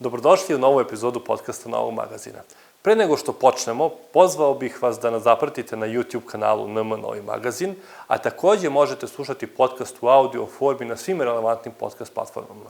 Dobrodošli u novu epizodu podcasta Novog magazina. Pre nego što počnemo, pozvao bih vas da nas zapratite na YouTube kanalu NM Novi magazin, a takođe možete slušati podcast u audio formi na svim relevantnim podcast platformama.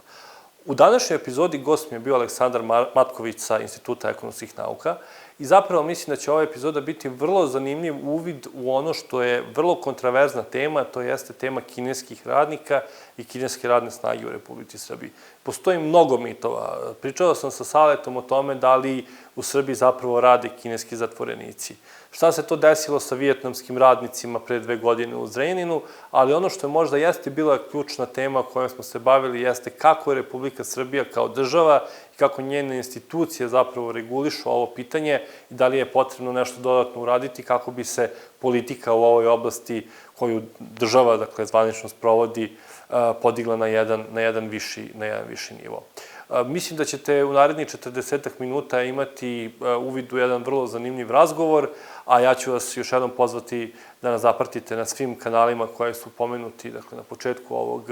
U današnjoj epizodi gost mi je bio Aleksandar Matković sa Instituta ekonomskih nauka i zapravo mislim da će ova epizoda biti vrlo zanimljiv uvid u ono što je vrlo kontraverzna tema, to jeste tema kineskih radnika i kineske radne snage u Republici Srbiji. Postoji mnogo mitova. Pričao sam sa Saletom o tome da li u Srbiji zapravo rade kineski zatvorenici. Šta se to desilo sa vijetnamskim radnicima pre 2 godine u Zrenjaninu, ali ono što je možda jeste bila ključna tema kojom smo se bavili jeste kako je Republika Srbija kao država i kako njene institucije zapravo regulišu ovo pitanje i da li je potrebno nešto dodatno uraditi kako bi se politika u ovoj oblasti koju država, dakle, zvanično sprovodi, podigla na jedan viši nivo. Mislim da ćete u narednih 40 minuta imati uvid u jedan vrlo zanimljiv razgovor, a ja ću vas još jednom pozvati da nas zapratite na svim kanalima koje su pomenuti, dakle, na početku ovog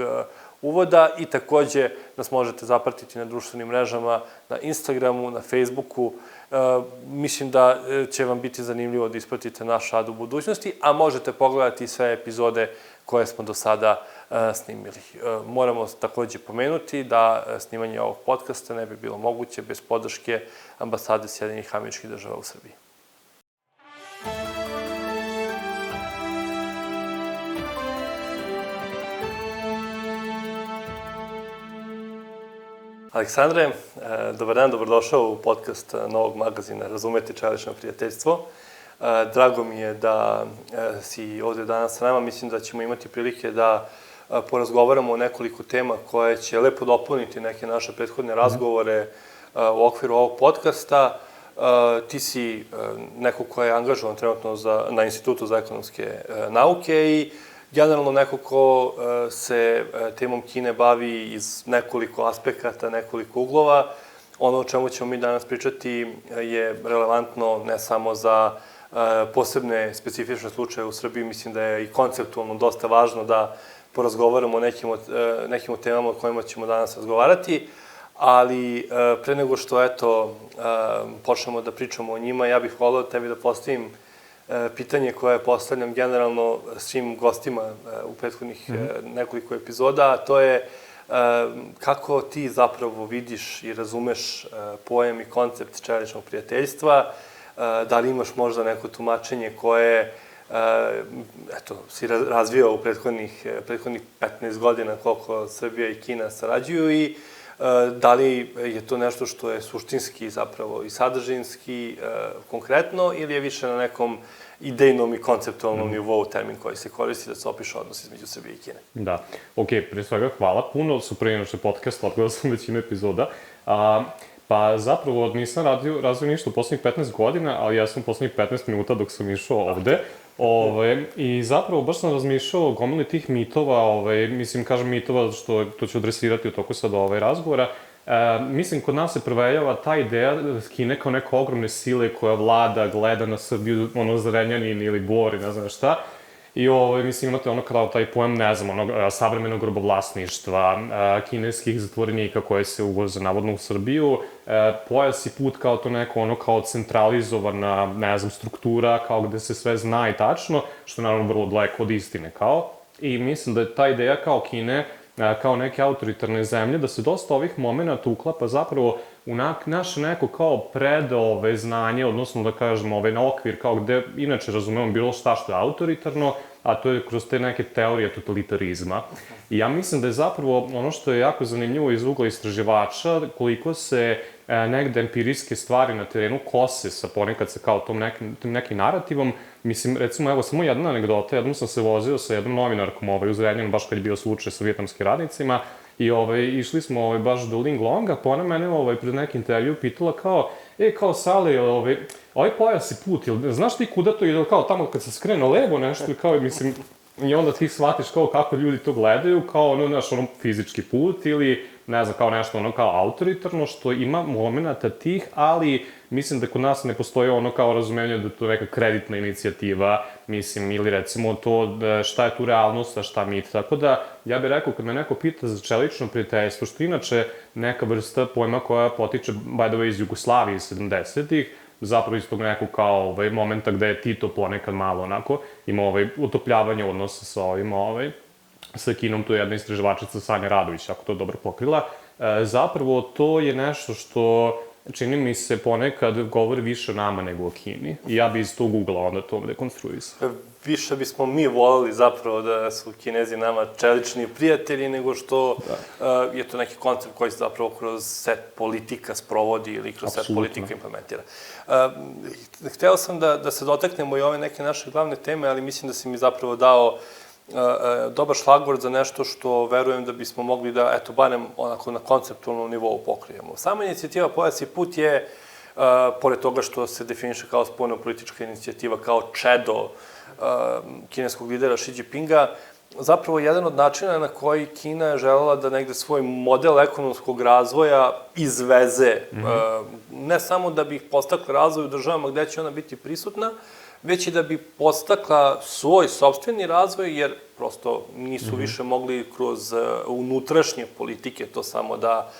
uvoda i takođe nas možete zapratiti na društvenim mrežama, na Instagramu, na Facebooku. Mislim da će vam biti zanimljivo da ispratite naš rad u budućnosti, a možete pogledati sve epizode koje smo do sada snimili. Moramo takođe pomenuti da snimanje ovog podcasta ne bi bilo moguće bez podrške Ambasade Sjedinjenih Američkih Država u Srbiji. Aleksandre, dobar dan, dobrodošao u podcast Novog magazina Razumeti čelično prijateljstvo. Drago mi je da si ovde danas sa nama. Mislim da ćemo imati prilike da porazgovaramo o nekoliko tema koje će lepo dopuniti neke naše prethodne razgovore u okviru ovog podcasta. Ti si neko ko je angažovan trenutno na Institutu za ekonomske nauke i generalno neko ko se temom Kine bavi iz nekoliko aspekata, nekoliko uglova. Ono o čemu ćemo mi danas pričati je relevantno ne samo za posebne specifične slučaje u Srbiji. Mislim da je i konceptualno dosta važno da porazgovaramo o nekim temama o kojima ćemo danas razgovarati, ali pre nego što, počnemo da pričamo o njima, ja bih volio tebi da postavim pitanje koje postavljam generalno svim gostima u prethodnih nekoliko epizoda, a to je kako ti zapravo vidiš i razumeš pojam i koncept čeličnog prijateljstva, da li imaš možda neko tumačenje koje si razvio u prethodnih 15 godina koliko Srbija i Kina sarađuju i da li je to nešto što je suštinski zapravo i sadržinski konkretno ili je više na nekom idejnom i konceptualnom nivou termin koji se koristi da se opiše odnos između Srbije i Kine. Da, pre svega hvala puno, super je naše podcast, odgledao sam većinu epizoda. Pa zapravo nisam razvio ništa u poslednjih 15 godina, ali ja sam u poslednjih 15 minuta dok sam išao ovde. I zapravo baš sam razmišljao o gomili tih mitova, mislim, kažem mitova, što to ću adresirati u toku sada razgovora. Mislim, kod nas se provejava ta ideja Kine kao neke ogromne sile koja vlada, gleda na Srbiju, Zrenjanin ili Bor i ne znam šta. I mislim, imate kao taj pojam, ne znam, savremenog robovlasništva, kineskih zatvorenika koje se uvoze navodno u Srbiju, pojas i put kao to neko kao centralizovana, ne znam, struktura, kao gde se sve zna i tačno, što je naravno vrlo daleko od istine kao. I mislim da je ta ideja kao Kine, kao neke autoritarne zemlje, da se dosta ovih momenta uklapa zapravo u naše neko kao znanje, odnosno da kažemo na okvir kao gde inače razumemo bilo šta što je autoritarno, a to je kroz te neke teorije totalitarizma. I ja mislim da je zapravo ono što je jako zanimljivo iz ugla istraživača, koliko se negde empirijske stvari na terenu kose sa ponekad sa kao tom nekim narativom. Mislim, recimo, evo, samo jedna anegdota, jednom sam se vozio sa jednom novinarkom u Zrenjaninu, baš kad je bio slučaj sa vijetnamskim radnicima, i išli smo baš do Linglonga, pa ona mene pred neki intervju pitala kao Sale, ovaj pojas i put, znaš ti kuda to ide, kao tamo kad se skrene levo nešto, kao, mislim, i onda ti shvatiš kao kako ljudi to gledaju, kao naš fizički put ili ne znam, kao nešto ono kao autoritarno, što ima momenata tih, ali mislim da kod nas ne postoji ono kao razumenje da je to neka kreditna inicijativa, mislim, ili recimo to šta je tu realnost, a šta mit. Tako da, ja bih rekao, kad me neko pita za čelično prijateljstvo, što inače neka vrsta pojma koja potiče, by the way, iz Jugoslavije, iz 70-ih, zapravo iz tog nekog kao momenta gde je Tito ponekad malo onako imao utopljavanje odnosa sa sa Kinom, to je jedna istraživačica Sanja Radović, ako to dobro pokrila. Zapravo to je nešto što čini mi se ponekad govori više o nama nego o Kini. I ja bi iz tog ugla onda to dekonstruisao. Više bismo mi volili zapravo da su Kinezi nama čelični prijatelji nego što je to neki koncept koji se zapravo kroz set politika sprovodi ili kroz set politika implementira. Hteo sam da se dotaknemo i ove neke naše glavne teme, ali mislim da si mi zapravo dao dobar šlagvord za nešto što verujem da bismo mogli da, eto, barem onako na konceptualnom nivou pokrijemo. Sama inicijativa Pojas i put je, pored toga što se definiše kao spoljno-politička inicijativa, kao čedo kineskog lidera Xi Jinpinga, zapravo jedan od načina na koji Kina je želela da negde svoj model ekonomskog razvoja izveze, ne samo da bi postakla razvoj u državama gde će ona biti prisutna, već i da bi podstakla svoj sopstveni razvoj, jer prosto nisu više mogli kroz unutrašnje politike to samo da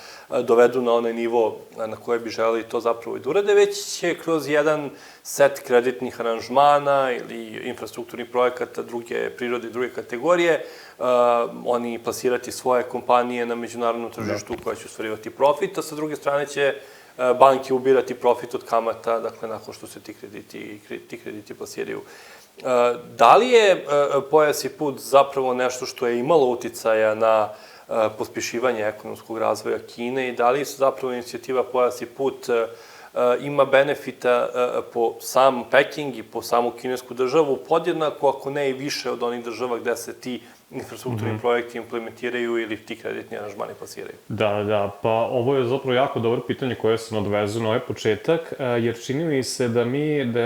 dovedu na onaj nivo na koje bi želeli to zapravo i da urade, već će kroz jedan set kreditnih aranžmana ili infrastrukturnih projekata druge prirode i druge kategorije oni plasirati svoje kompanije na međunarodnom tržištu koja će ostvarivati profit, a sa druge strane će banke ubirati profit od kamata, dakle, nakon što se ti krediti plasiraju. Da li je Pojas i put zapravo nešto što je imalo uticaja na pospješivanje ekonomskog razvoja Kine i da li se zapravo inicijativa Pojas i put ima benefita po sam Peking i po samu kinesku državu podjednako, ako ne i više od onih država gde se ti infrastrukturni projekti implementiraju ili ti kreditni aranžmani plasiraju? Da, pa ovo je zapravo jako dobro pitanje koje se nadvezuje na ovaj početak, jer čini mi se da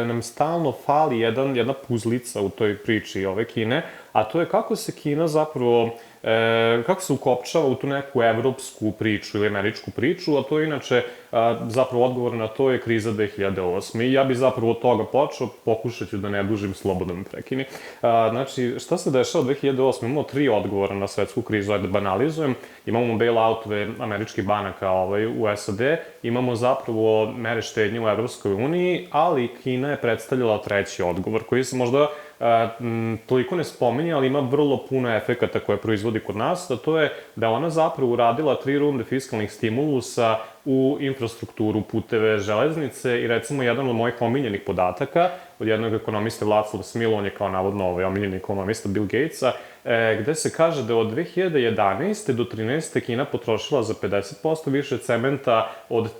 nam stalno fali jedna puzlica u toj priči ove Kine, a to je kako se Kina zapravo kako se ukopčava u tu neku evropsku priču ili američku priču, a to je inače zapravo odgovor na to je kriza 2008. I ja bih zapravo od toga počeo, pokušat ću da ne dužim, slobodno me prekini. Znači, šta se dešava 2008? Imamo 3 odgovora na svetsku krizu, ajde banalizujem. Imamo bailoutove američkih banaka u SAD, imamo zapravo mere štednje u Evropskoj uniji, ali Kina je predstavljala 3. odgovor, koji se možda toliko ne spominje, ali ima vrlo puno efekata koje proizvodi kod nas, a to je da ona zapravo uradila 3 runde fiskalnih stimulusa u infrastrukturu, puteve, železnice i recimo jedan od mojih omiljenih podataka od jednog ekonomiste Václava Smila, on je kao navodno omiljeni ekonomista Bill Gatesa, gde se kaže da od 2011. do 2013. Kina potrošila za 50% više cementa od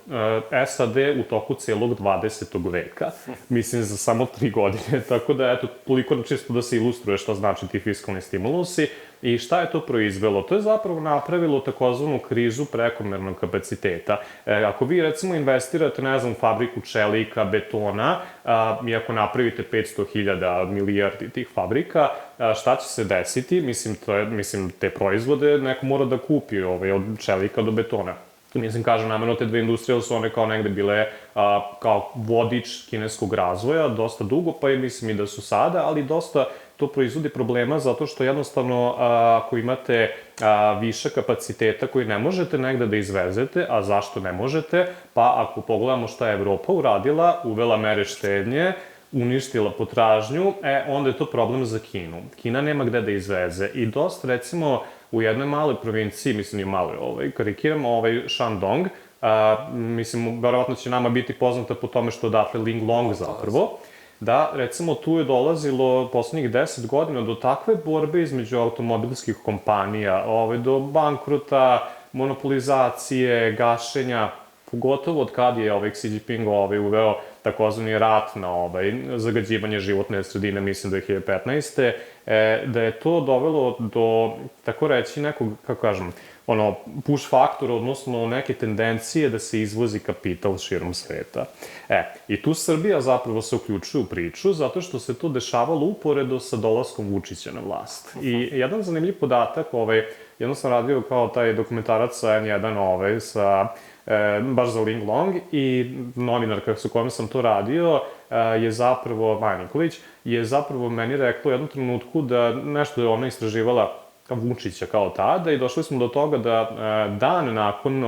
SAD u toku celog 20. veka. Mislim, za samo 3 godine. Tako da, eto, toliko čisto da se ilustruje šta znači ti fiskalni stimulusi. I šta je to proizvelo? To je zapravo napravilo takozvanu krizu prekomernog kapaciteta. Ako vi, recimo, investirate, ne znam, u fabriku čelika, betona, i ako napravite 500.000 milijardi tih fabrika, šta će se desiti? Mislim, te proizvode neko mora da kupi od čelika do betona. Mislim, kažem, namerno te dve industrije, ali su one kao negde bile kao vodič kineskog razvoja, dosta dugo, pa mislim i da su sada, ali dosta to proizvodi problema zato što jednostavno ako imate više kapaciteta koji ne možete negde da izvezete, a zašto ne možete? Pa ako pogledamo šta je Evropa uradila, uvela mere štednje, uništila potražnju, onda je to problem za Kinu. Kina nema gde da izveze i dosta, recimo, u jednoj maloj provinciji, mislim nije maloj, karikiramo, Shandong, mislim, verovatno će nama biti poznata po tome što odatle Linglong zapravo, da, recimo, tu je dolazilo poslednjih 10 godina do takve borbe između automobilskih kompanija, do bankrota, monopolizacije, gašenja, pogotovo od kad je Xi Jinping uveo takozvani rat na zagađivanje životne sredine, mislim 2015. Da je to dovelo do, tako reći, nekog, kako kažem, push faktora, odnosno neke tendencije da se izvozi kapital širom sveta. I tu Srbija zapravo se uključuje u priču, zato što se to dešavalo uporedo sa dolaskom Vučića na vlast. I jedan zanimljiv podatak jednom sam radio kao taj dokumentarac sa N1, baš za Linglong, i novinarka sa kojom sam to radio je zapravo, Maja Nikolić, je zapravo meni rekla u jednom trenutku da nešto je ona istraživala Vučića kao tada i došli smo do toga da dan nakon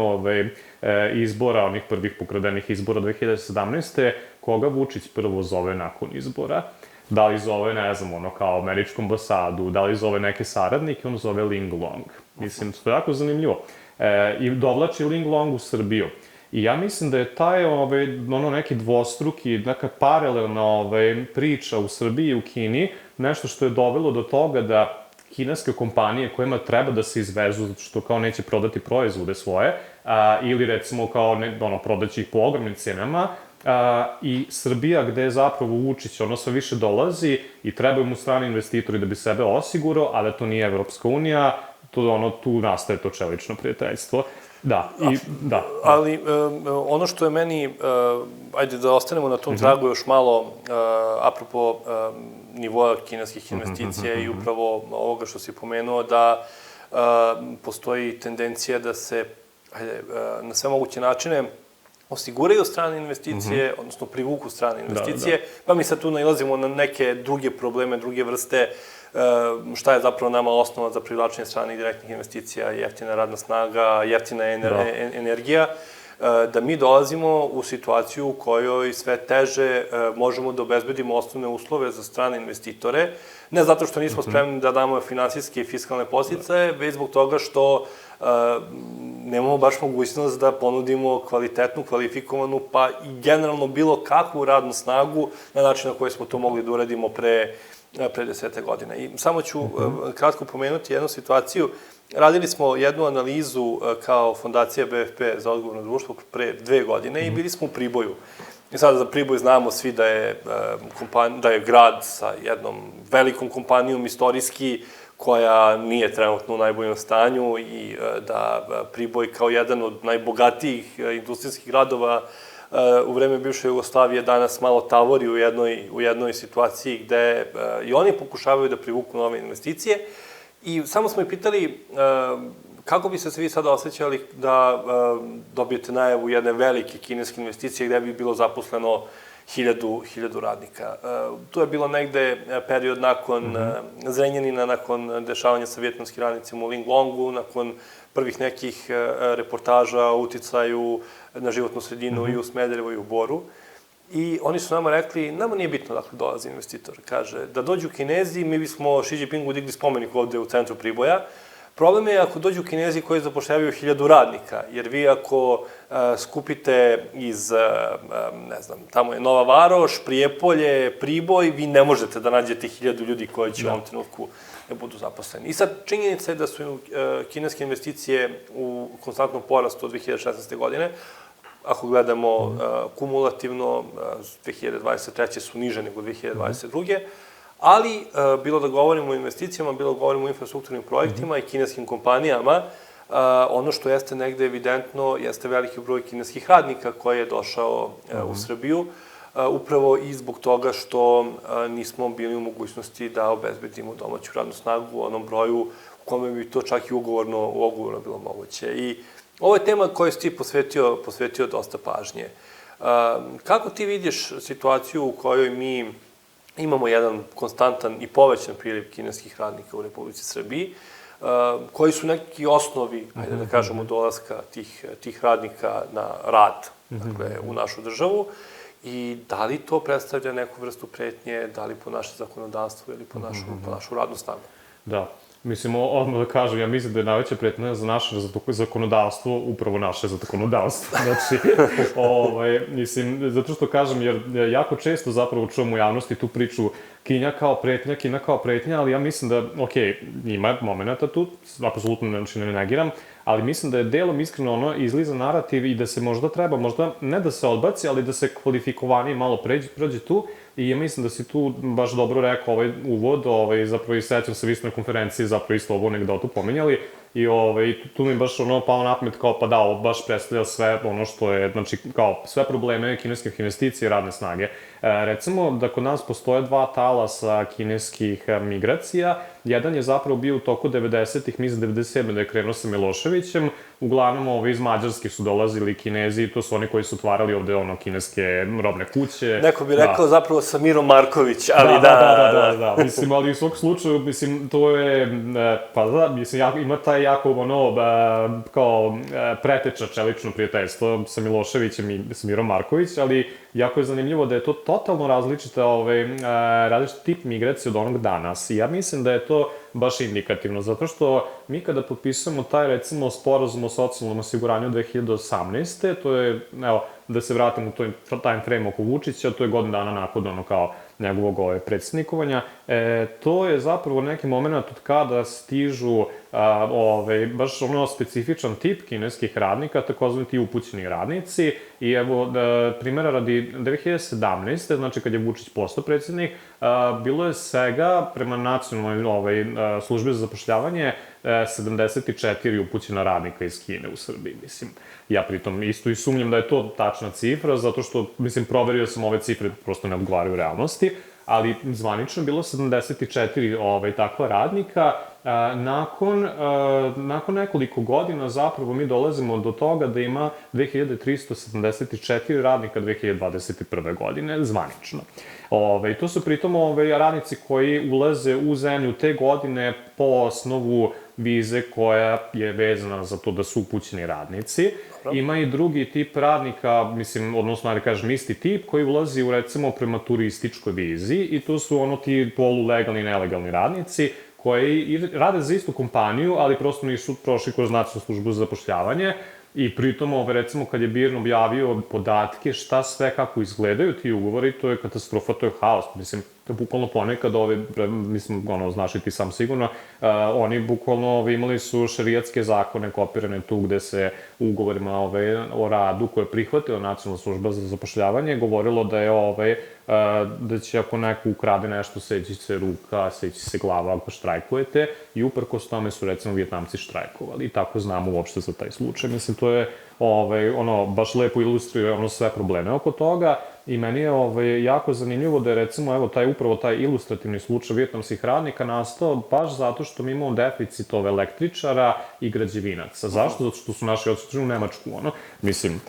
izbora, onih prvih pokradenih izbora 2017. koga Vučić prvo zove nakon izbora. Da li zove, ne znam, kao američku ambasadu, da li zove neke saradnike, on zove Linglong. Mislim, to je jako zanimljivo. I dovlači Linglong u Srbiju. I ja mislim da je taj, neki dvostruki, neka paralelna priča u Srbiji i u Kini, nešto što je dovelo do toga da kineske kompanije kojima treba da se izvezu zato što kao neće prodati proizvode svoje, ili recimo kao prodaći ih po ogromnim cenama, i Srbija gde je zapravo Vučić sve više dolazi i trebaju mu strani investitori da bi sebe osigurao, a da to nije Evropska unija, tu nastaje to čelično prijateljstvo. Da, i da. Ali ono što je meni, ajde da ostanemo na tom tragu još malo, apropo nivoa kineskih investicija i upravo ovoga što si pomenuo, da postoji tendencija da se na sve moguće načine osiguraju strane investicije, odnosno privuku strane investicije, pa mi sad tu nailazimo na neke druge probleme, druge vrste, šta je zapravo nama osnova za privlačenje stranih direktnih investicija, jeftina radna snaga, jeftina energija, da mi dolazimo u situaciju u kojoj sve teže možemo da obezbedimo osnovne uslove za strane investitore, ne zato što nismo spremni da damo finansijske i fiskalne podsticaje, već zbog toga što nemamo baš mogućnost da ponudimo kvalitetnu, kvalifikovanu, pa i generalno bilo kakvu radnu snagu na način na koji smo to mogli da uradimo pre 10 godina. I samo ću kratko pomenuti jednu situaciju. Radili smo jednu analizu kao fondacija BFP za odgovorno društvo pre 2 godine i bili smo u Priboju. I sada za Priboj znamo svi da je grad sa jednom velikom kompanijom istorijski, koja nije trenutno u najboljem stanju i da Priboj kao jedan od najbogatijih industrijskih gradova u vreme bivše Jugoslavije danas malo tavori u jednoj situaciji gde i oni pokušavaju da privuku nove investicije. I samo smo ih pitali kako bi se vi sada osjećali da dobijete najavu jedne velike kineske investicije gde bi bilo zaposleno 1000 radnika. Tu je bilo negde period nakon Zrenjanina, nakon dešavanja sa vjetnamskim radnicima u Linglongu, nakon prvih nekih reportaža o uticaju na životnu sredinu i u Smederevu i u Boru. I oni su nama rekli, nama nije bitno dakle dolazi investitor. Kaže, da dođu Kinezi, mi bismo Xi Jinpingu digli spomenik ovde u centru Priboja. Problem je ako dođu Kinezi koji zapošljavaju 1000 radnika, jer vi ako skupite iz, ne znam, tamo je Nova Varoš, Prijepolje, Priboj, vi ne možete da nađete 1000 ljudi koji će u ovom trenutku da budu zaposleni. I sad, činjenica je da su kineske investicije u konstantnom porastu od 2016. godine, ako gledamo kumulativno, 2023. su niže nego 2022. Ali, bilo da govorimo o investicijama, bilo da govorimo o infrastrukturnim projektima i kineskim kompanijama, ono što jeste negde evidentno jeste veliki broj kineskih radnika koji je došao u Srbiju, upravo i zbog toga što nismo bili u mogućnosti da obezbedimo domaću radnu snagu u onom broju u kome bi to čak i ugovorno bilo moguće. I ovo je tema koju si ti posvetio dosta pažnje. Kako ti vidiš situaciju u kojoj mi imamo jedan konstantan i povećan priliv kineskih radnika u Republici Srbiji, koji su neki osnovi, ajde da kažemo, dolaska tih radnika na rad u našu državu, i da li to predstavlja neku vrstu pretnje, da li po naše zakonodavstvo ili po našu radnu snagu? Da. Mislim, odmah da kažem, ja mislim da je najveća pretnja za naše zakonodavstvo upravo naše zakonodavstvo. Znači, mislim, zato što kažem, jer jako često zapravo čujem u javnosti tu priču Kina kao pretnja, ali ja mislim da, ima momenta tu, apsolutno ne negiram, ali mislim da je delom iskreno izliza narativ i da se možda treba, možda ne da se odbaci, ali da se kvalifikovanije malo prođe tu. I ja mislim da si tu baš dobro rekao ovaj uvod, zapravo i sećam se vi ste na konferenciji zapravo isto ovu anegdotu pomenjali, i tu mi baš pao na pamet kao pa da, ovo baš predstavlja sve ono što je, znači kao sve probleme kineskih investicija i radne snage. Recimo da kod nas postoje dva talasa kineskih migracija, jedan je zapravo bio u toku 90-ih, mislim 97. da je krenuo sa Miloševićem, uglavnom iz Mađarske su dolazili Kinezi, to su oni koji su otvarali ovde kineske robne kuće. Neko bi rekao zapravo sa Miro Marković, ali da. Mislim, ali u svog slučaju, mislim, to je, pa da, mislim, ima taj jako, kao preteča čelično prijateljstvo sa Miloševićem i sa Mirom Marković, ali jako je zanimljivo da je to totalno različit tip migracije od onog danas. I ja mislim da je to baš indikativno, zato što mi kada potpisujemo taj, recimo, sporazum o socijalnom osiguranju 2018. To je, evo, da se vratim u time frame oko Vučića, to je godinu dana nakon kao njegovog predsjednikovanja, to je zapravo neki moment od kada stižu baš specifičan tip kineskih radnika, takozvani ti upućeni radnici, i evo, primjera radi 2017. znači kad je Vučić postao predsjednik, bilo je svega, prema nacionalnoj službi za zapošljavanje, 74 upućena radnika iz Kine u Srbiji, mislim. Ja pritom isto i sumnjam da je to tačna cifra, zato što, mislim, proverio sam ove cifre, prosto ne odgovaraju realnosti, ali zvanično je bilo 74 takva radnika. Nakon nekoliko godina zapravo mi dolazimo do toga da ima 2374 radnika 2021. godine, zvanično. To su pritom radnici koji ulaze u zemlju te godine po osnovu vize koja je vezana za to da su upućeni radnici. Ima i drugi tip radnika, mislim, odnosno, da kažem, isti tip, koji ulazi u, recimo, prema turističkoj vizi, i tu su ti polulegalni i nelegalni radnici koji rade za istu kompaniju, ali prosto nisu prošli kroz nacionalnu službu za zapošljavanje. I pritom, recimo, kad je BIRN objavio podatke šta sve, kako izgledaju ti ugovori, to je katastrofa, to je haos. Mislim, bukvalno ponekad, mislim, znaš i ti sam sigurno, oni bukvalno imali su šerijatske zakone kopirane tu gde se u ugovorima o radu koje je prihvatila nacionalna služba za zapošljavanje govorilo da je da će ako neko ukrade nešto, seći se ruka, seći se glava ako štrajkujete, i uprkos tome su, recimo, Vijetnamci štrajkovali, i tako znamo uopšte za taj slučaj. Mislim, to je, baš lepo ilustruje sve probleme oko toga, i meni je jako zanimljivo da je, recimo, upravo taj ilustrativni slučaj vijetnamskih radnika nastao baš zato što mi imamo deficit električara i građevinaca. Zašto? Zato što su naši otišli u Nemačku, mislim,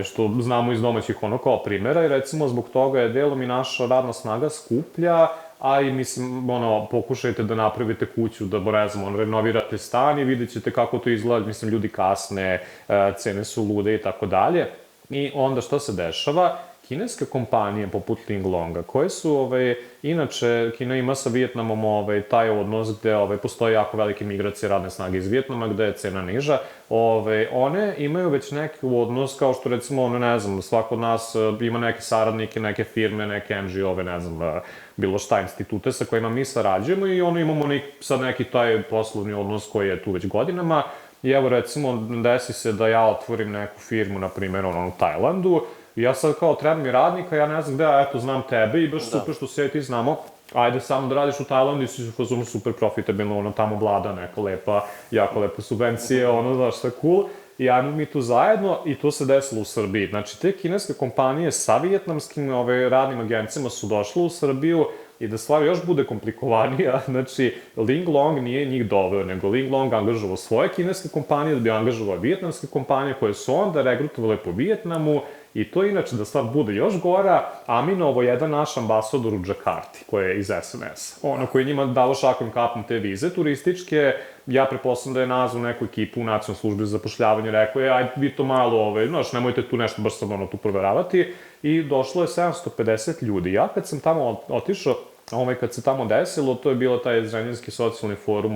što znamo iz domaćih kao primjera, i recimo zbog toga je delom i naša radna snaga skuplja, a i mislim, pokušajte da napravite kuću, da, ne znam, renovirate stan i vidjet ćete kako to izgleda, mislim, ljudi kasne, cene su lude i tako dalje. I onda što se dešava? Kineske kompanije poput Linglonga, koje su, inače, Kina ima sa Vijetnamom taj odnos gde postoje jako velike migracije radne snage iz Vijetnama, gde je cena niža, one imaju već neki odnos, kao što, recimo, ne znam, svako od nas ima neke saradnike, neke firme, neke NGO-ove, ne znam, bilo šta, institute sa kojima mi sarađujemo, i imamo sad neki taj poslovni odnos koji je tu već godinama. I evo, recimo, desi se da ja otvorim neku firmu, na primjer, u Tajlandu, i ja sad kao treba mi radnika, ja ne znam gde, eto, znam tebe, i baš super što se ti znamo, ajde samo da radiš u Tajlandu i si super profitabilno, tamo vlada neka lepa, jako lepa subvencije, znaš, sve cool, i ajmo mi tu zajedno, i to se desilo u Srbiji. Znači, te kineske kompanije sa vijetnamskim radnim agencijama su došle u Srbiju, i da stvar još bude komplikovanija, znači, Linglong nije njih doveo, nego Linglong angažovao svoje kineske kompanije da bi angažovao vijetnamske kompanije koje su onda regrutovale po Vijetnamu, i to inače, da stvar bude još gora, Aminovo je jedan naš ambasador u Džakarti, koji je iz SNS-a, koji je njima dao šakom kapom te vize turističke. Ja pretpostavljam da je nazvao neku ekipu u nacionalnoj službi za zapošljavanje, rekao je, ajde vi to malo, znaš, nemojte tu nešto baš samo tu proveravati, i došlo je 750 ljudi. Ja kad sam tamo otišao, kad se tamo desilo, to je bilo taj Zrenjaninski socijalni forum,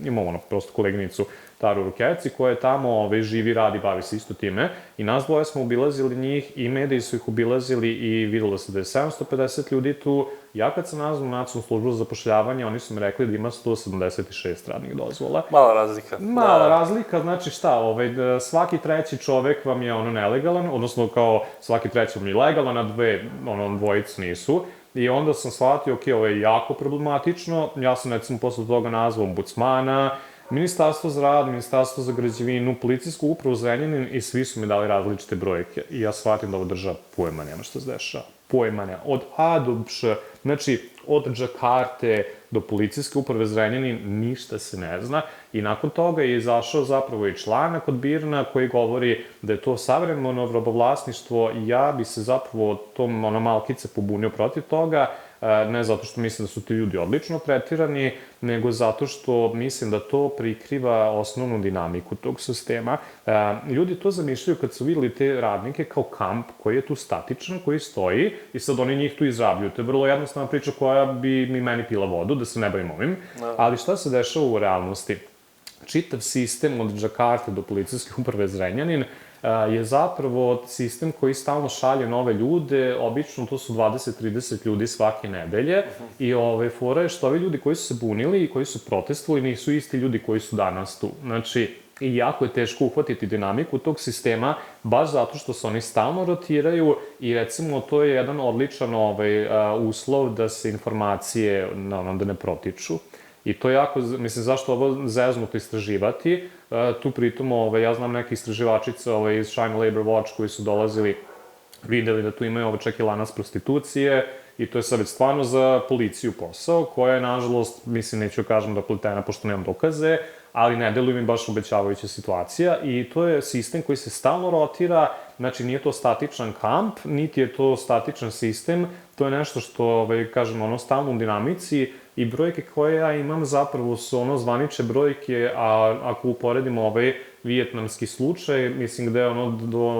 imamo prosto koleginicu Taru Rukeci, koja je tamo, živi, radi, bavi se isto time, i nas dvoje smo obilazili njih, i mediji su ih obilazili, i videlo se da je 750 ljudi tu. Ja kad sam nazvao nacionalnu službu za zapošljavanje, oni su mi rekli da ima 176 radnih dozvola. Mala razlika. Mala razlika, znači šta, svaki treći čovek vam je nelegalan, odnosno kao svaki treći vam je legalan, a dvojicu nisu. I onda sam shvatio, ovo je jako problematično, ja sam, recimo, posle toga nazvao ombudsmana, Ministarstvo za rad, Ministarstvo za građevinu, policijsku upravu Zrenjanin i svi su mi dali različite brojke. I ja shvatim da ovo država pojma nema što se dešava. Pojma nema. Od A do Š, znači od Džakarte do policijske uprave Zrenjanin ništa se ne zna i nakon toga je izašao zapravo i članak od BIRN-a koji govori da je to savremeno robovlasništvo i ja bi se zapravo tom malkice pobunio protiv toga, ne zato što mislim da su ti ljudi odlično tretirani, nego zato što mislim da to prikriva osnovnu dinamiku tog sistema. Ljudi to zamišljaju kad su videli te radnike kao kamp koji je tu statičan, koji stoji i sad oni njih tu izrabljuju. To je vrlo jednostavna priča koja bi mi meni pila vodu, da se ne bavim ovim. Ali šta se dešava u realnosti? Čitav sistem od Džakarte do policijske uprave Zrenjanin je zapravo sistem koji stalno šalje nove ljude, obično to su 20-30 ljudi svake nedelje i fora je što ovi ljudi koji su se bunili i koji su protestovali nisu isti ljudi koji su danas tu. Znači, i jako je teško uhvatiti dinamiku tog sistema, baš zato što se oni stalno rotiraju i recimo to je jedan odličan uslov da se informacije da ne protiču. I to je jako, mislim, zašto ovo zeznuto istraživati, tu pritom, ja znam neke istraživačice iz China Labor Watch koji su dolazili, videli da tu imaju čak i lanac prostitucije i to je sad već stvarno za policiju posao, koja je, nažalost, mislim, neću kažem da pletena, pošto nemam dokaze, ali ne deluje mi baš obećavajuća situacija i to je sistem koji se stalno rotira, znači nije to statičan kamp, niti je to statičan sistem, to je nešto što, kažem, stalno u dinamici i brojke koje ja imam zapravo su zvanične brojke, a ako uporedimo vijetnamski slučaj, mislim gde je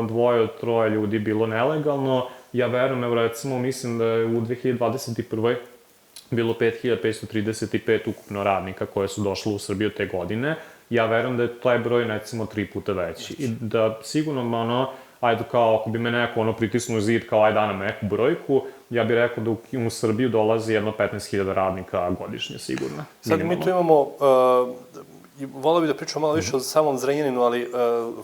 dvoje od troje ljudi bilo nelegalno, ja verujem, evo recimo, mislim da je u 2021. bilo 5535 ukupno radnika koje su došle u Srbiju te godine, ja verujem da je taj broj, recimo, 3 puta veći. I da sigurno, ajde kao, ako bi me neko pritisnuo zid kao ajde nam neku brojku, ja bih rekao da u Srbiju dolazi jedno 15.000 radnika godišnje, sigurno. Sad mi tu imamo, volao bih da pričamo malo više o samom Zrenjaninu, ali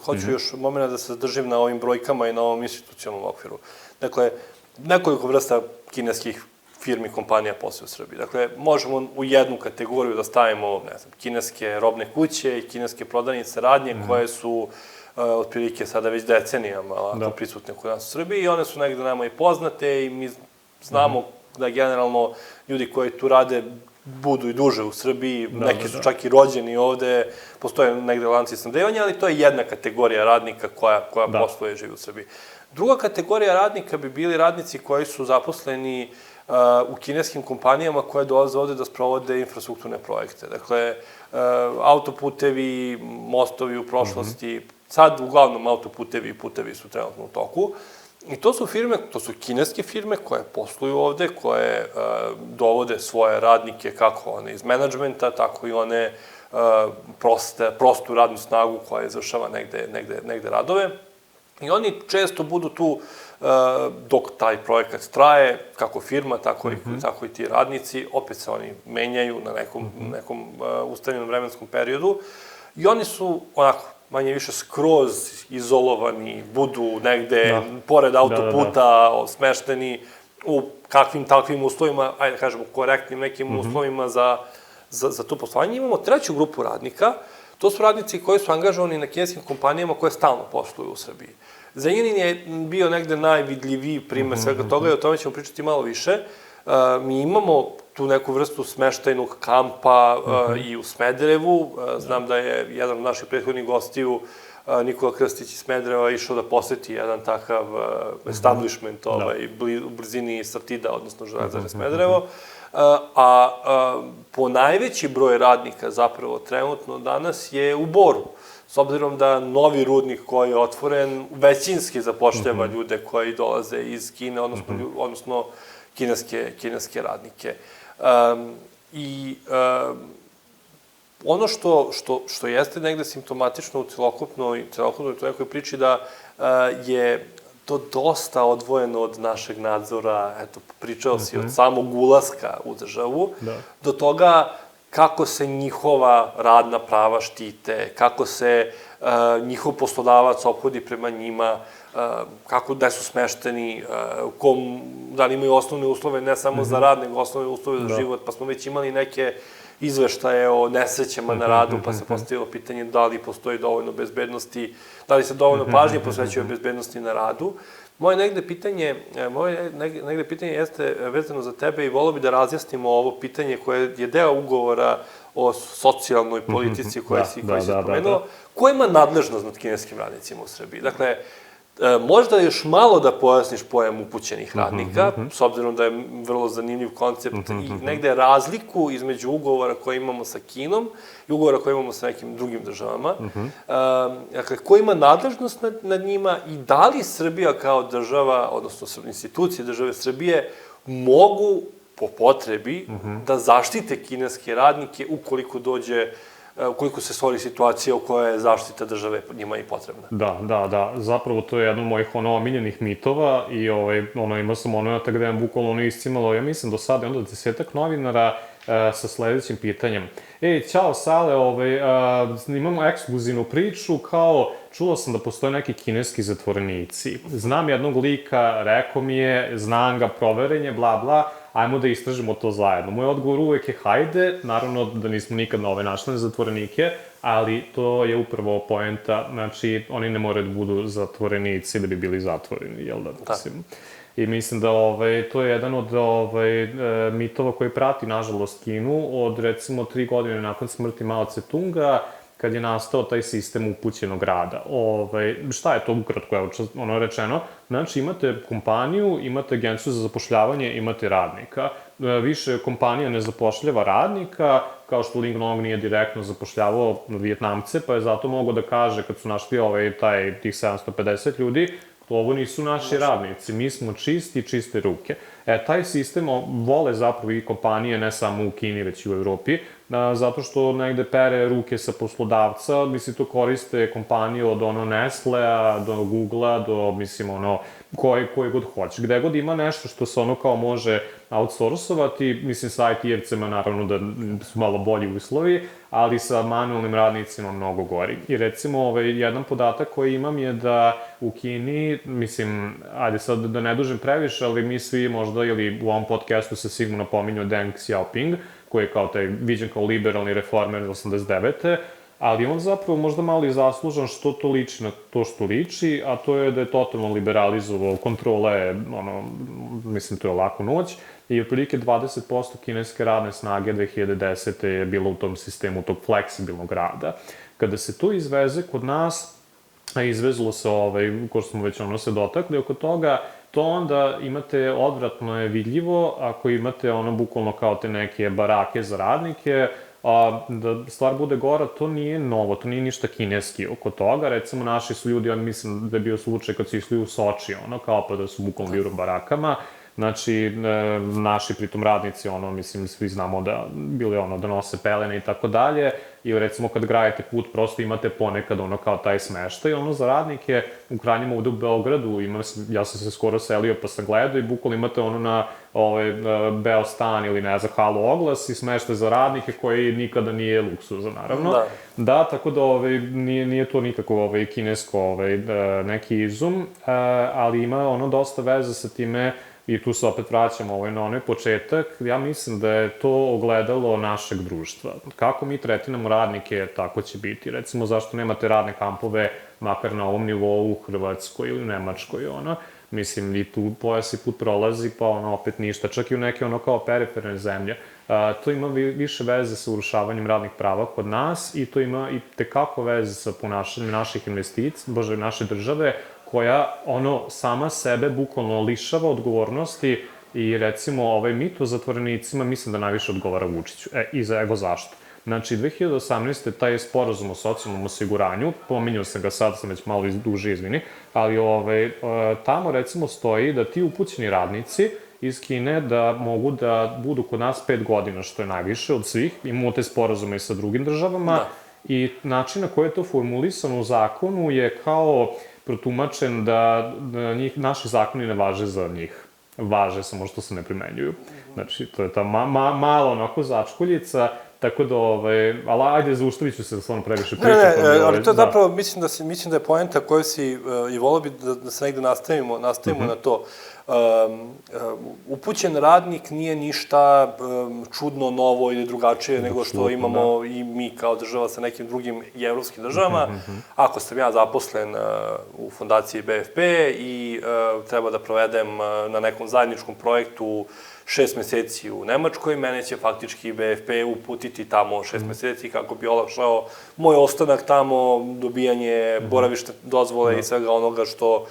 hoću još momena da se zadržim na ovim brojkama i na ovom institucionalnom okviru. Dakle, nekoliko vrsta kineskih firmi, kompanija posluje u Srbiji. Dakle, možemo u jednu kategoriju da stavimo, ne znam, kineske robne kuće i kineske prodavnice radnje koje su otprilike sada već decenijama prisutne kod nas u Srbiji i one su negde nama i poznate i mi znamo da generalno ljudi koji tu rade budu i duže u Srbiji, neki su čak i rođeni ovde, postoje negde lanci snabdevanja, ali to je jedna kategorija radnika koja posluje i živi u Srbiji. Druga kategorija radnika bi bili radnici koji su zaposleni u kineskim kompanijama koje dolaze ovde da sprovode infrastrukturne projekte. Dakle, autoputevi, mostovi u prošlosti, sad uglavnom autoputevi i putevi su trenutno u toku. I to su firme, to su kineske firme koje posluju ovde, koje dovode svoje radnike, kako one iz menadžmenta, tako i one prostu radnu snagu koja izvršava negde radove. I oni često budu tu dok taj projekat traje, kako firma, tako i ti radnici, opet se oni menjaju na nekom ustavljenom vremenskom periodu i oni su onako manje više skroz izolovani, budu negde pored autoputa, smešteni u kakvim takvim uslovima, ajde da kažemo korektnim nekim uslovima za to poslovanje. Imamo treću grupu radnika, to su radnici koji su angažovani na kineskim kompanijama koje stalno posluju u Srbiji. Zrenjanin je bio negde najvidljiviji primer svega toga i o tome ćemo pričati malo više. Mi imamo tu neku vrstu smeštajnog kampa i u Smederevu. Znam da je jedan od naših prethodnih gostiju, Nikola Krstić iz Smedereva, išao da poseti jedan takav establishment u blizini Sartida, odnosno Železare Smederevo. A po najveći broj radnika zapravo trenutno danas je u Boru. S obzirom da novi rudnik koji je otvoren većinski zapošljava ljude koji dolaze iz Kine, odnosno kineske radnike. I ono što jeste negde simptomatično u celokupnoj toj nekoj priči da je to dosta odvojeno od našeg nadzora, eto, pričao si od samog ulaska u državu, do toga kako se njihova radna prava štite, kako se njihov poslodavac ophodi prema njima. kako, da su smešteni, da li imaju osnovne uslove, ne samo za rad, nego osnovne uslove za život, pa smo već imali neke izveštaje o nesrećama na radu, pa se postavilo pitanje da li postoji dovoljno bezbednosti, da li se dovoljno pažnje posvećuje bezbednosti na radu. Moje negde pitanje jeste vezano za tebe i volio bi da razjasnimo ovo pitanje koje je deo ugovora o socijalnoj politici koji si spomenuo. Ko ima nadležnost nad kineskim radnicima u Srbiji? Dakle, možda još malo da pojasniš pojam upućenih radnika, s obzirom da je vrlo zanimljiv koncept i negde razliku između ugovora koje imamo sa Kinom i ugovora koje imamo sa nekim drugim državama. Dakle, ko ima nadležnost nad njima i da li Srbija kao država, odnosno institucije države Srbije, mogu po potrebi da zaštite kineske radnike ukoliko se stvori situacija u kojoj je zaštita države njima i potrebna. Da. Zapravo to je jedan od mojih omiljenih mitova i imao sam momenata gde vam bukvalno iscimalo, ja mislim do sada, onda 10-ak novinara sa sledećim pitanjem. Ćao Sale, imamo ekskluzivnu priču, kao čuo sam da postoje neki kineski zatvorenici. Znam jednog lika, rekao mi je, znam ga, proveren je, bla bla, ajmo da istražimo to zajedno. Moj odgovor uvek je hajde, naravno da nismo nikad našli zatvorenike, ali to je upravo poenta, znači oni ne moraju da budu zatvorenici da bi bili zatvoreni, jel da? I mislim da to je jedan od mitova koji prati, nažalost, Kinu od, recimo, 3 godine nakon smrti Mao Tse-tunga, kad je nastao taj sistem upućenog rada. Šta je to ukratko, evo rečeno? Znači, imate kompaniju, imate agenciju za zapošljavanje, imate radnika. Više kompanija ne zapošljava radnika, kao što Ling Long nije direktno zapošljavao Vijetnamce, pa je zato mogao da kaže, kad su našli tih 750 ljudi, ovo nisu naši radnici, mi smo čiste ruke. Taj sistem vole zapravo i kompanije, ne samo u Kini, već i u Evropi, zato što negde pere ruke sa poslodavca, mislim, to koriste kompanije od Nestlea, do Googlea, do, mislim, koji god hoće. Gde god ima nešto što se kao može outsourcovati, mislim, sa IT-evcima naravno da su malo bolji uslovi, ali sa manualnim radnicima mnogo gori. I recimo, jedan podatak koji imam je da u Kini, mislim, ajde sad da ne dužem previše, ali mi svi možda, ili u ovom podcastu se sigurno pominju Deng Xiaoping, koji je kao taj viđen kao liberalni reformer 89. Ali on zapravo možda malo i zaslužan što to liči na to što liči, a to je da je totalno liberalizovao kontrole, mislim, to je laku noć, i otprilike 20% kineske radne snage 2010. je bilo u tom sistemu tog fleksibilnog rada. Kada se to izveze kod nas, a izvezlo se, ko što smo već se dotakli oko toga, to onda imate, odvratno je vidljivo, ako imate bukvalno kao te neke barake za radnike, da stvar bude gora, to nije novo, to nije ništa kineski oko toga. Recimo, naši su ljudi, mislim da je bio slučaj kad su išli u Soči, kao pa da su bukvalno bili u barakama. Znači, naši pritom radnici, mislim, svi znamo da bili da nose pelene i tako dalje, i recimo kad gradite put, prosto imate ponekad kao taj smeštaj, za radnike, u krajnjem ovde u Beogradu, ja sam se skoro selio pa sam gledao i bukvalno imate na Beostan ili ne znam, Halo oglas i smeštaj za radnike koji nikada nije luksuza, naravno. Da, tako da nije to nikako kinesko neki izum, ali ima dosta veze sa time. I tu se opet vraćamo na onaj početak. Ja mislim da je to ogledalo našeg društva. Kako mi tretiramo radnike, tako će biti. Recimo, zašto nemate radne kampove, makar na ovom nivou u Hrvatskoj ili u Nemačkoj, Mislim, i tu pojas i put prolazi, pa opet ništa. Čak i u neke kao periferne zemlje. To ima više veze sa urušavanjem radnih prava kod nas i to ima i tekako veze sa ponašanjem naših investicija, naše države, koja sama sebe bukvalno lišava odgovornosti i recimo mit o zatvorenicima mislim da najviše odgovara Vučiću. Evo zašto. Znači, 2018. taj sporazum o socijalnom osiguranju, pominjao sam ga sad, sam već malo duže, izvini, ali tamo recimo stoji da ti upućeni radnici iz Kine da mogu da budu kod nas 5 godina, što je najviše od svih. Imamo te sporazume i sa drugim državama i način na koji je to formulisano u zakonu je kao protumačen da naši zakoni ne važe za njih. Važe, samo što se ne primenjuju. Znači, to je ta malo začkoljica Tako da, ali ajde, zaustavit ću se da stvarno previše pričam. Ali to je zapravo, mislim da je poenta koju si, i volio bi da se negde nastavimo na to. Upućen radnik nije ništa čudno, novo ili drugačije nego što imamo i mi kao država sa nekim drugim i evropskim državama. Ako sam ja zaposlen u fondaciji BFP i treba da provedem na nekom zajedničkom projektu 6 meseci u Nemačkoj, mene će faktički BFP uputiti tamo 6 meseci kako bi olakšao moj ostanak tamo, dobijanje boravišne dozvole i svega onoga što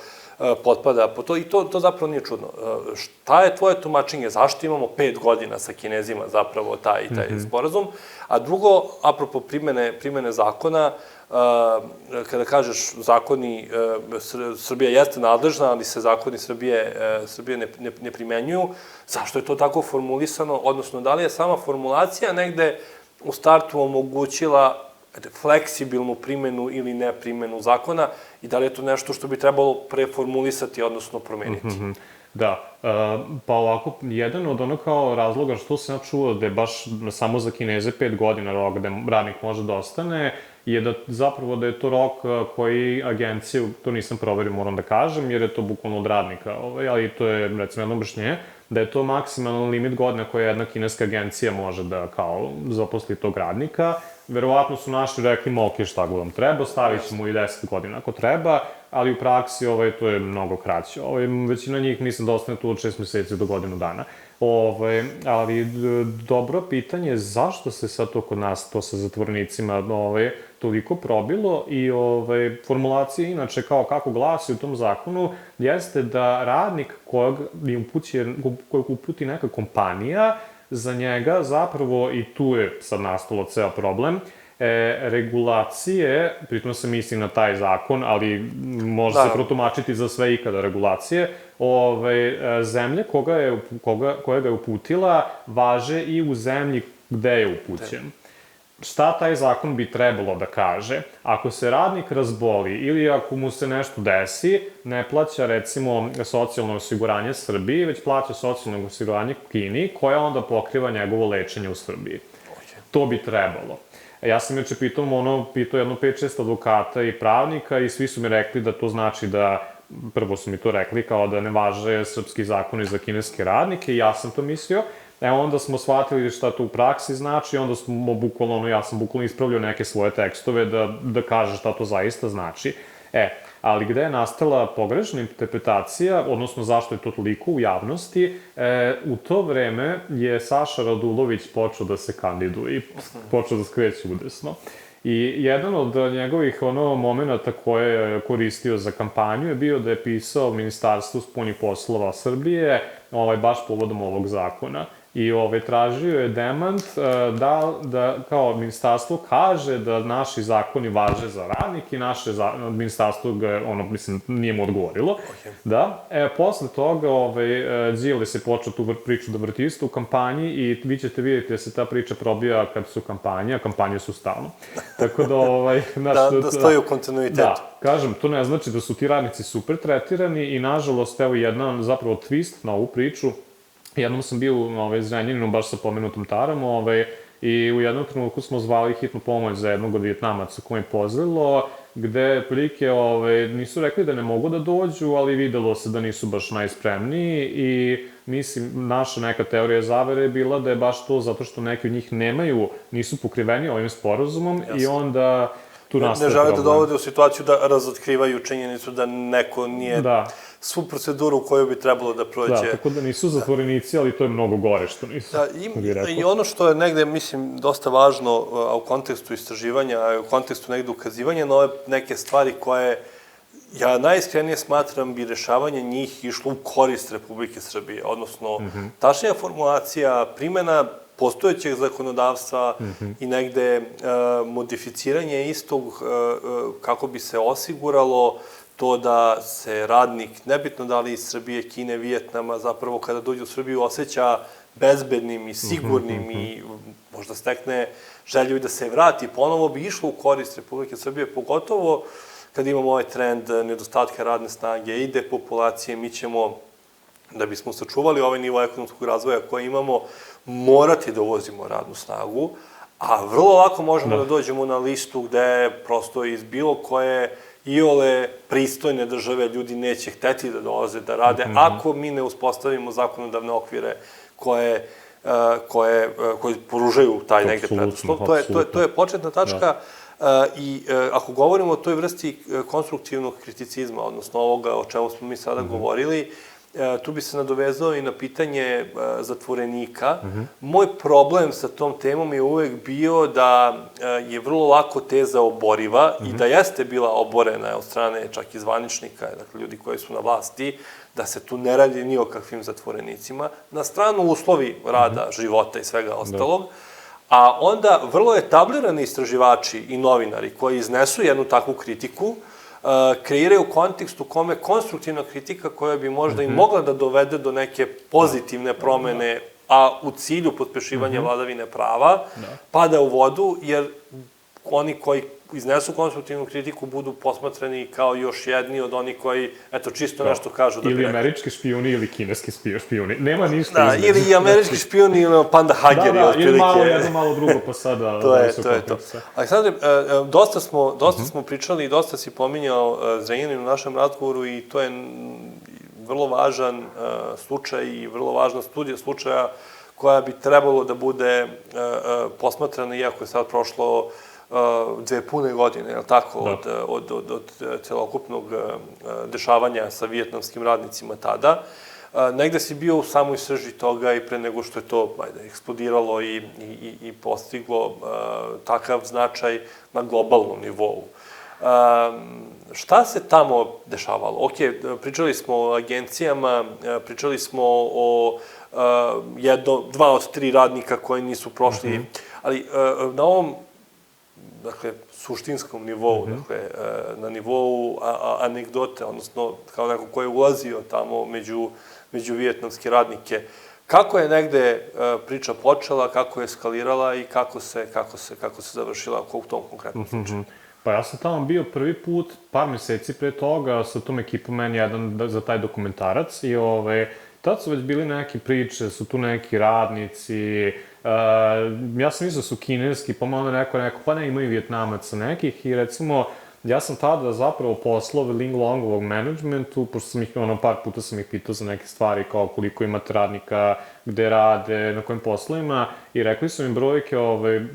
potpada po to. I to zapravo nije čudno. Šta je tvoje tumačenje? Zašto imamo 5 godina sa Kinezima zapravo taj sporazum? A drugo, apropo primene zakona, kada kažeš zakoni, Srbija jeste nadležna, ali se zakoni Srbije ne primenjuju, zašto je to tako formulisano? Odnosno, da li je sama formulacija negde u startu omogućila fleksibilnu primenu ili ne primenu zakona i da li je to nešto što bi trebalo preformulisati, odnosno promeniti? Da, pa ovako, jedan od ono kao razloga što sam ja čuo da je baš samo za Kineze 5 godina rok da radnik može da ostane, je da zapravo da je to rok koji agenciju, to nisam proverio, moram da kažem, jer je to bukvalno od radnika, ali to je recimo jedno objašnjenje, da je to maksimalan limit godina koja jedna kineska agencija može da kao zaposli tog radnika. Verovatno su naši rekli, ok, šta god vam treba, stavit ćemo i 10 godina ako treba, ali u praksi to je mnogo kraće. Većina njih mislim da ostane tu od 6 meseci do godinu dana. Ali dobro pitanje je zašto se sad to kod nas, to sa zatvornicima, toliko probilo i formulacija inače kao kako glasi u tom zakonu jeste da radnik kojeg uputi neka kompanija, za njega zapravo, i tu je sad nastalo ceo problem, regulacije, pritom se misli na taj zakon, ali može se protumačiti za sve ikada regulacije, zemlje koja ga je uputila važe i u zemlji gde je upućen. Šta taj zakon bi trebalo da kaže? Ako se radnik razboli ili ako mu se nešto desi, ne plaća recimo socijalno osiguranje Srbiji, već plaća socijalno osiguranje Kini, koja onda pokriva njegovo lečenje u Srbiji. To bi trebalo. Ja sam juče pitao jedno 5-6 advokata i pravnika i svi su mi rekli da to znači da, prvo su mi to rekli kao da ne važe srpski zakoni za kineske radnike i ja sam to mislio. Onda smo shvatili šta to u praksi znači, onda smo ja sam bukvalno ispravljao neke svoje tekstove da kaže šta to zaista znači. Ali gde je nastala pogrešna interpretacija, odnosno zašto je to toliko u javnosti, u to vreme je Saša Radulović počeo da se kandiduje i počeo da skreće udesno. I jedan od njegovih momenta koje je koristio za kampanju je bio da je pisao Ministarstvu spoljnih poslova Srbije, baš povodom ovog zakona. I tražio je demant da kao ministarstvo kaže da naši zakoni važe za radnik i naše ministarstvo nije mu odgovorilo. Da, posle toga Đile se počeo tu priču da vrti isto u kampanji i vi ćete vidjeti da se ta priča probija kad su kampanje, a kampanje su stalno. Tako da... Da stoji u kontinuitetu. Da, kažem, to ne znači da su ti radnici super tretirani i nažalost, evo jedan zapravo twist na ovu priču. Jednom sam bio u Zrenjaninu, baš sa pomenutom Tarom, i u jednom trenutku smo zvali hitnu pomoć za jednog od Vijetnamaca koji je pozlilo, gde prilike nisu rekli da ne mogu da dođu, ali videlo se da nisu baš najspremniji i mislim, naša neka teorija zavere je bila da je baš to zato što neki od njih nisu pokriveni ovim sporazumom i onda tu nastaje problem. Ne žele da dovode u situaciju da razotkrivaju činjenicu da neko nije svu proceduru koju bi trebalo da prođe. Da, tako da nisu zatvorenici, ali to je mnogo gore što nisu. I ono što je negde, mislim, dosta važno u kontekstu istraživanja, a u kontekstu negde ukazivanja na ove neke stvari koje ja najiskrenije smatram bi rešavanje njih išlo u korist Republike Srbije, odnosno tačnija formulacija, primena postojećeg zakonodavstva i negde modificiranje istog kako bi se osiguralo to da se radnik, nebitno da li iz Srbije, Kine, Vijetnama, zapravo kada dođe u Srbiju osjeća bezbednim i sigurnim i možda stekne želju i da se vrati. Ponovo bi išlo u korist Republike Srbije, pogotovo kad imamo ovaj trend nedostatka radne snage i depopulacije, mi ćemo, da bismo sačuvali ovaj nivo ekonomskog razvoja koji imamo, morati da uvozimo radnu snagu, A vrlo lako možemo da dođemo na listu gde prosto iz bilo koje iole pristojne države ljudi neće hteti da dolaze da rade, ako mi ne uspostavimo zakonodavne okvire koji poružaju taj negde preduslov. To je početna tačka i ako govorimo o toj vrsti konstruktivnog kriticizma, odnosno ovoga o čemu smo mi sada govorili, tu bi se nadovezao i na pitanje zatvorenika. Moj problem sa tom temom je uvek bio da je vrlo lako teza oboriva i da jeste bila oborena od strane čak i zvaničnika, dakle ljudi koji su na vlasti, da se tu ne radi ni o kakvim zatvorenicima, na stranu uslovi rada, života i svega ostalog, a onda vrlo etablirani istraživači i novinari koji iznesu jednu takvu kritiku, kreiraju kontekst u kome konstruktivna kritika koja bi možda i mogla da dovede do neke pozitivne promene, a u cilju pospešivanja vladavine prava, pada u vodu, jer oni koji iznesu konstruktivnu kritiku budu posmatrani kao još jedni od onih koji, eto, čisto nešto kažu da bi rekli. Ili američki špijuni ili kineski špijuni. Nema ništa između. Da, ili američki špijuni ili panda hageri, otprilike. Ili malo jedno, malo drugo, pa sada... To je to. Aleksandre, dosta smo pričali i dosta si pominjao Zrenjanin u našem razgovoru i to je vrlo važan slučaj i vrlo važna studija slučaja koja bi trebalo da bude posmatrana, iako je sad prošlo 2 pune godine, je li tako, od celokupnog dešavanja sa vijetnamskim radnicima tada. Negde si bio u samoj srži toga i pre nego što je to eksplodiralo i postiglo takav značaj na globalnom nivou. Šta se tamo dešavalo? Ok, pričali smo o agencijama, pričali smo o 2 od 3 radnika koji nisu prošli, ali na ovom suštinskom nivou, na nivou anegdote, odnosno kao neko ko je ulazio tamo među vijetnamske radnike. Kako je negde priča počela, kako je eskalirala i kako se završila u tom konkretnom slučaju? Pa ja sam tamo bio prvi put, par meseci pre toga, sa tom ekipom meni jedan za taj dokumentarac i tad su već bili neke priče, su tu neki radnici, ja sam mislio da su kineski, pa onda neko, pa ne, imaju Vijetnamaca nekih i recimo, ja sam tada zapravo poslao Ling Longovog managementu, pošto sam ih, par puta sam ih pitao za neke stvari, kao koliko imate radnika, gde rade, na kojim poslovima, i rekli su mi brojke,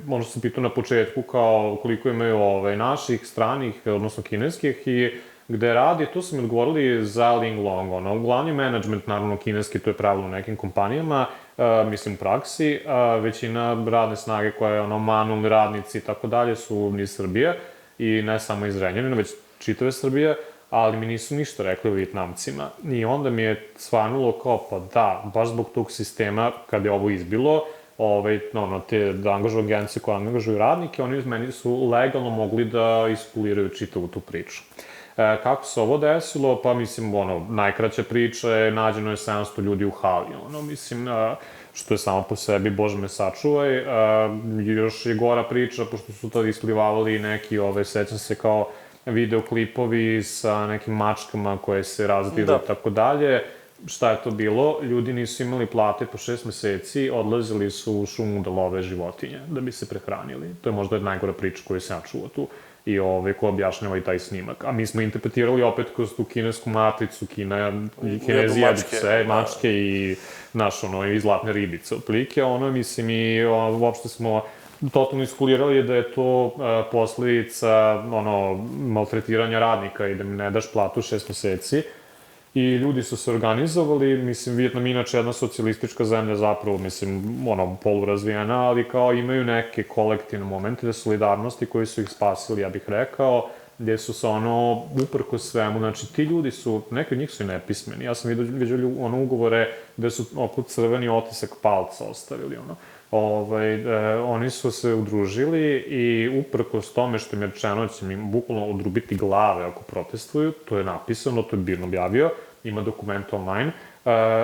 možda sam pitao na početku, kao koliko imaju naših, stranih, odnosno kineskih, i gde radi, tu su mi odgovorili za Ling Long, uglavnom management, naravno kineski, to je pravilo u nekim kompanijama, mislim u praksi, većina radne snage koja je manualni radnici i tako dalje su iz Srbije, i ne samo iz Zrenjanina, već čitave Srbije, ali mi nisu ništa rekli o Vijetnamcima. I onda mi je svanulo kao, pa da, baš zbog tog sistema, kad je ovo izbilo, te angažuju agencije koje angažuju radnike, oni meni su legalno mogli da iskuliraju čitavu tu priču. Kako se ovo desilo? Pa mislim, najkraća priča je, nađeno je 700 ljudi u hali, mislim, što je samo po sebi, Bože me sačuvaj. Još je gora priča, pošto su to isplivavali neki, sećam se kao videoklipovi sa nekim mačkama koje se razdiru i tako dalje. Šta je to bilo? Ljudi nisu imali plate po 6 meseci, odlazili su u šumu da love životinje, da bi se prehranili. To je možda najgora priča koju sam ja čuo tu i ko objašnjava i taj snimak. A mi smo interpretirali opet kroz tu kinesku matricu, Kinezi jedu pse, mačke i i zlatne ribice, otprilike, mislim, i uopšte smo totalno iskulirali da je to posledica, maltretiranja radnika i da mi ne daš platu 6 meseci. I ljudi su se organizovali, mislim, Vijetnam inače jedna socijalistička zemlja zapravo, mislim, polurazvijena, ali kao imaju neke kolektivne momente solidarnosti koji su ih spasili, ja bih rekao, gde su se uprko svemu, znači ti ljudi su, neki od njih su i nepismeni, ja sam vidio ugovore gde su oko crveni otisak palca ostavili, oni su se udružili i uprkos tome što im je rečeno će im bukvalno odrubiti glave ako protestuju, to je napisano, to je Birn objavio, ima dokument online,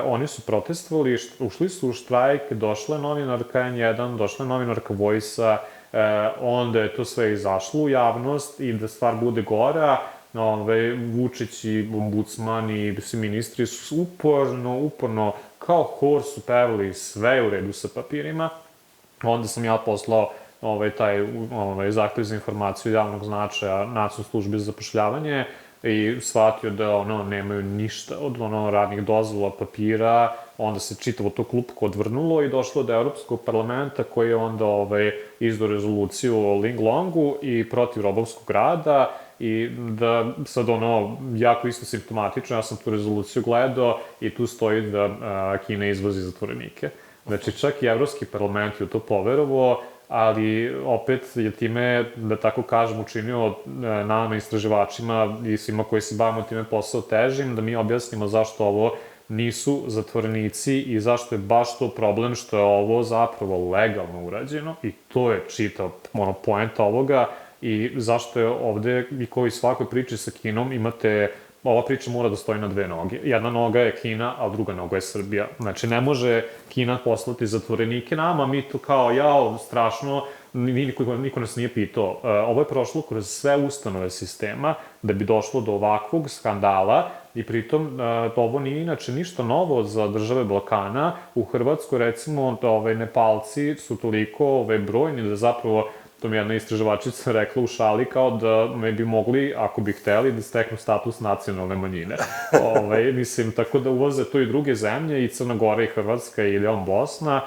oni su protestovali, ušli su u štrajk, došla je novinarka N1, došla je novinarka Voice-a, onda je to sve izašlo u javnost i da stvar bude gora, Vučić i ombudsman i svi ministri su uporno, kao hor su pevali sve u redu sa papirima. Onda sam ja poslao taj zahtev za informaciju javnog značaja Nacionalne službe za zapošljavanje i shvatio da nemaju ništa od radnih dozvola, papira, onda se čitavo to klupko odvrnulo i došlo do Evropskog parlamenta koji je onda izdao rezoluciju o Linglongu i protiv robovskog rada i da sad jako isto simptomatično, ja sam tu rezoluciju gledao i tu stoji da Kina izvozi zatvorenike. Znači čak i Evropski parlament je u to poverovao, ali opet je time, da tako kažem, učinio nama istraživačima i svima koji se bavimo time posao težim, da mi objasnimo zašto ovo nisu zatvorenici i zašto je baš to problem što je ovo zapravo legalno urađeno i to je čitav poenta ovoga i zašto je ovde, i kao i svakoj priči sa Kinom, ova priča mora da stoji na dve noge. Jedna noga je Kina, a druga noga je Srbija. Znači, ne može Kina poslati zatvorenike nama, mi to kao, strašno, niko nas nije pitao. Ovo je prošlo kroz sve ustanove sistema da bi došlo do ovakvog skandala i pritom ovo nije inače ništa novo za države Balkana. U Hrvatskoj, recimo, Nepalci su toliko brojni da zapravo to mi jedna istraživačica rekla u šali kao da me bi mogli, ako bi hteli, da steknu status nacionalne manjine. Mislim, tako da uvoze to i druge zemlje, i Crna Gora i Hrvatska i Bosna.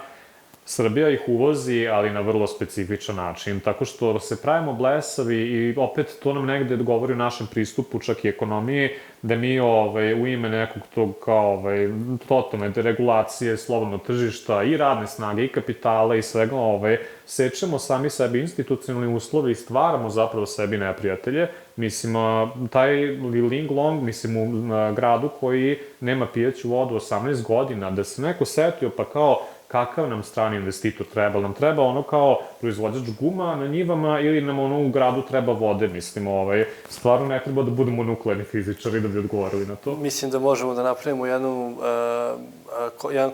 Srbija ih uvozi, ali na vrlo specifičan način, tako što se pravimo blesavi i opet to nam negde govori o našem pristupu, čak i ekonomiji, da mi u ime nekog tog kao totalne deregulacije, slobodnog tržišta i radne snage i kapitala i svega sečemo sami sebi institucionalni uslovi i stvaramo zapravo sebi neprijatelje. Mislim, taj Linglong, mislim, u gradu koji nema pijaću vodu 18 godina, da se neko setio pa kao kakav nam strani investitor treba. Nam treba kao proizvođač guma na njivama ili nam u gradu treba vode, mislim, stvarno ne treba da budemo nuklearni fizičari da bi odgovorili na to. Mislim da možemo da napravimo jedan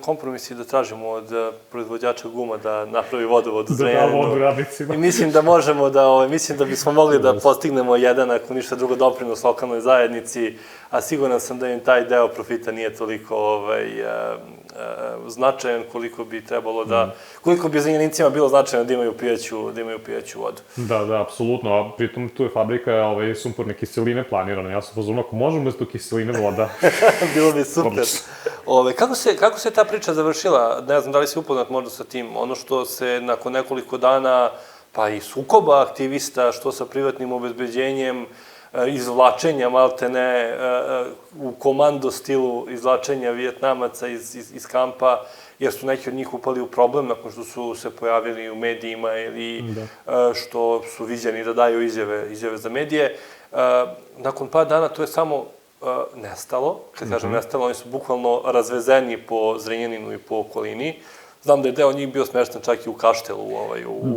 kompromis i da tražimo od proizvođača guma da napravi vodovod u Zrenjaninu. Da vodu radnicima. I mislim da možemo mislim da bismo mogli da postignemo jedan, ako ništa drugo, doprinos lokalnoj zajednici, a siguran sam da im taj deo profita nije toliko značajan koliko bi trebalo koliko bi Zrenjanincima bilo značajno da imaju pijaću vodu. Da, apsolutno, a pritom tu je fabrika sumporne kiseline planirana, ja sam pozorno, ako možemo bez to kiseline voda. Bilo bi super. Kako se ta priča završila? Ne znam, da li si upoznat možda sa tim? Ono što se nakon nekoliko dana, pa i sukoba aktivista, što sa privatnim obezbeđenjem, izvlačenja, maltene, u komando stilu izvlačenja Vijetnamaca iz kampa, jer su neki od njih upali u problem nakon što su se pojavili u medijima ili što su viđeni da daju izjave za medije. Nakon par dana to je samo nestalo. Kad kažem nestalo, oni su bukvalno razvezeni po Zrenjaninu i po okolini. Znam da je deo njih bio smešten čak i u Kaštelu,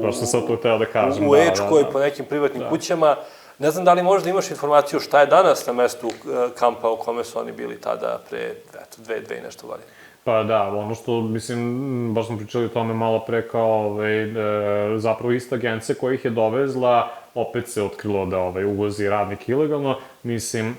baš sam sad to hteo da kažem. U Ečkoj, po nekim privatnim kućama. Ne znam da li možda imaš informaciju šta je danas na mestu kampa u kome su oni bili tada pre dve i nešto godine. Pa da, ono što, mislim, baš smo pričali o tome malo pre kao zapravo ista agencija koja ih je dovezla, opet se otkrilo da uvozi radnik ilegalno. Mislim,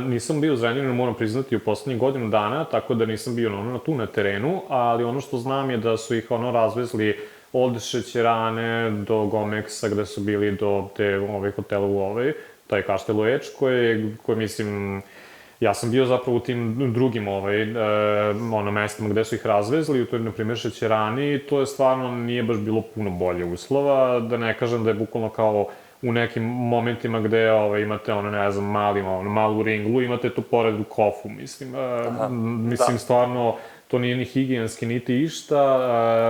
nisam bio u Zrenjaninu, moram priznati, u poslednjih godinu dana, tako da nisam bio tu na terenu, ali ono što znam je da su ih razvezli od Šećerane do Gomeksa, gde su bili do te hotela u taj Kaštel u Ečkoj, koji, mislim, ja sam bio zapravo u tim drugim mestima gde su ih razvezli, to je, na primjer, Šećerani, i to je stvarno nije baš bilo puno bolje uslova, da ne kažem da je bukvalno kao u nekim momentima gde imate, ne znam, malu ringlu, imate tu pored u kofu, mislim, stvarno, to nije ni higijenski, niti išta,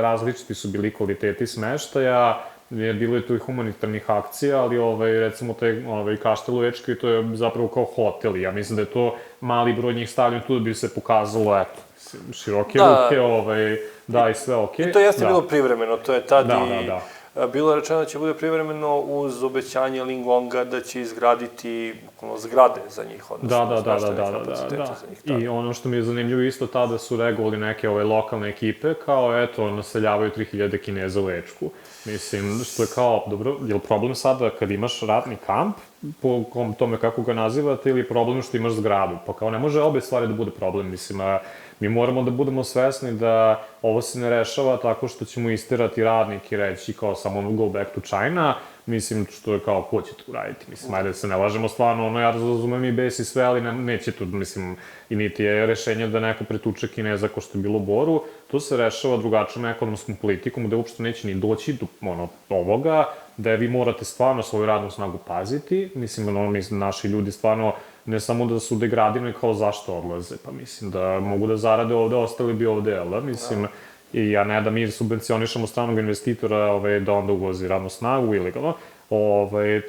različiti su bili kvaliteti smeštaja, bilo je tu i humanitarnih akcija, ali recimo taj Kaštel u Ečkoj, to je zapravo kao hotel, ja mislim da je to mali broj njih stavljen tu da bi se pokazalo, eto, široke ruke, da, i sve okej. I to jeste bilo privremeno, to je tad i bilo je rečeno da će bude privremeno uz obećanje Linglonga da će izgraditi zgrade za njih, odnosno smeštajne kapacitete za njih. I ono što mi je zanimljivo isto tada su reagovali neke lokalne ekipe, kao eto, naseljavaju 3000 Kineza u Ečku. Mislim, što je kao, dobro, je li problem sada kad imaš ratni kamp, po tome kako ga nazivate, ili problem što imaš zgradu? Pa kao ne može obe stvari da bude problem, mislim, Mi moramo da budemo svesni da ovo se ne rešava tako što ćemo istirati radnik i reći kao samo go back to China, mislim, što je kao, ko će to uraditi? Mislim, ajde da se ne lažemo, stvarno, ja razumem i bes i sve, ali neće to, mislim, i niti je rešenje da neko pretuče Kineza ko što je bilo u Boru, to se rešava drugačijom ekonomskom politikom, gde uopšte neće ni doći do ovoga, da vi morate stvarno svoju radnu snagu paziti, mislim, naši ljudi stvarno ne samo da su degradirani, kao zašto odlaze, pa mislim da mogu da zarade ovde, ostali bi ovde, jel da, mislim, i a ne da mi subvencionišemo stranog investitora da onda uvozi radnu snagu ilegalno.